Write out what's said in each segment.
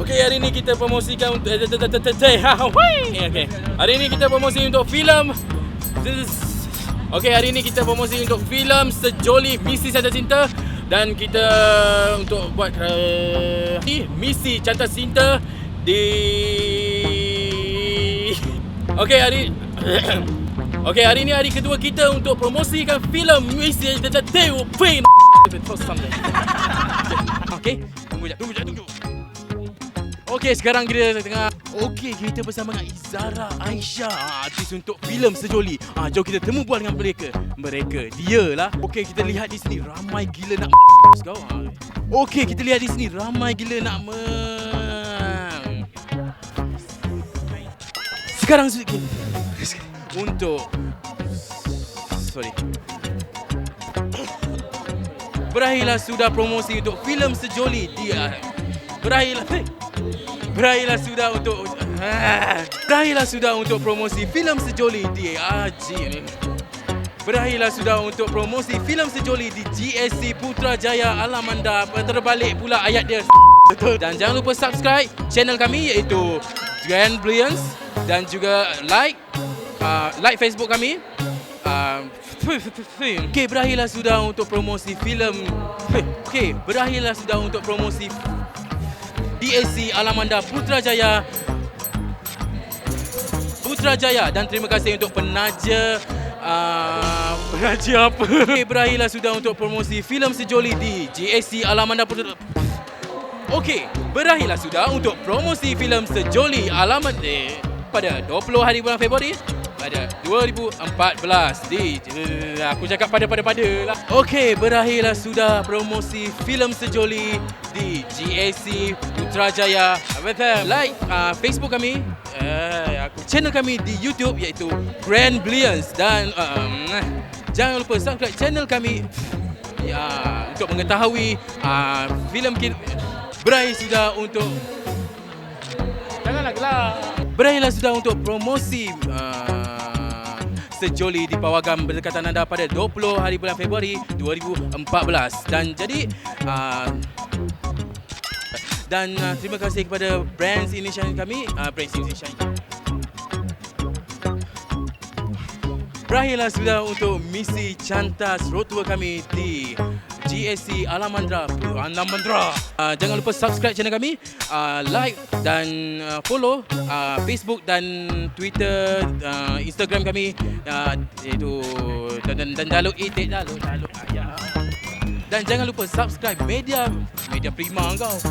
Okey, hari ni kita promosikan untuk okey. Hari ni kita promosi untuk filem. Okey, hari ni kita promosi untuk filem Sejoli Misi Cinta Cinta dan kita untuk buat Misi Cinta Cinta di Okey, hari ni hari kedua kita untuk promosikan filem Misi Cinta Cinta. Okey, tunggu. Okey, sekarang kita tengah. Okey, kita bersama dengan Izara Aisyah, artis untuk filem Sejoli. Jom kita temu bual dengan mereka. Dia lah. Okey, kita lihat di sini ramai gila nak kau. Okey, kita lihat di sini ramai gila nak Sekarang untuk berakhirlah sudah promosi untuk filem Sejoli. Berakhirlah sudah untuk promosi filem Sejoli di Berakhirlah sudah untuk promosi filem Sejoli di GSC Putrajaya Alamanda. Terbalik pula ayat dia. Dan jangan lupa subscribe channel kami iaitu Grand Brilliance dan juga like Facebook kami. Okey, berakhirlah sudah untuk promosi filem. Berakhirlah sudah untuk promosi DSC Alamanda Putrajaya dan terima kasih untuk penaja apa? Berakhirlah sudah untuk promosi filem Sejoli di GSC Alamanda Putrajaya. Okey, berakhirlah sudah untuk promosi filem Sejoli Alamanda pada 20 hari bulan Februari pada 2014 di aku cakap pada lah. Okey, berakhirlah sudah promosi filem Sejoli di GSC Putrajaya. Like Facebook kami, channel kami di YouTube iaitu Grand Brilliance dan jangan lupa subscribe channel kami untuk mengetahui filem kita. Berakhirlah sudah untuk promosi Sejoli di Pawagam berdekatan anda pada 20 hari bulan Februari 2014. Dan terima kasih kepada Brands Initial kami. Berakhirlah sudah untuk misi cantas road tour kami di GSC Alamanda. Jangan lupa subscribe channel kami, like dan follow Facebook dan Twitter, Instagram kami iaitu dan download dan jangan lupa subscribe media prima kau.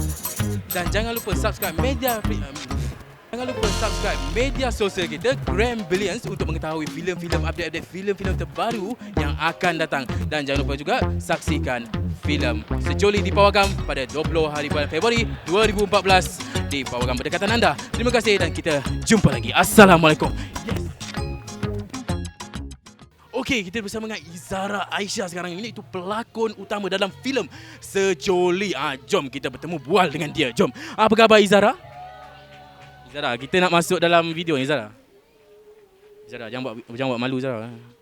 Dan jangan lupa subscribe media sosial kita Grand Brilliance untuk mengetahui filem-filem update filem-filem terbaru yang akan datang. Dan jangan lupa juga saksikan filem Sejoli di Pawagam pada 20 hari bulan Februari 2014 di Pawagam berdekatan anda. Terima kasih dan kita jumpa lagi. Assalamualaikum. Okey, kita bersama dengan Izara Aisyah sekarang ini, itu pelakon utama dalam filem Sejoli. Jom kita bertemu bual dengan dia. Jom. Apa khabar Izara? Izara, kita nak masuk dalam video ni Izara. Izara, jangan buat malu Izara.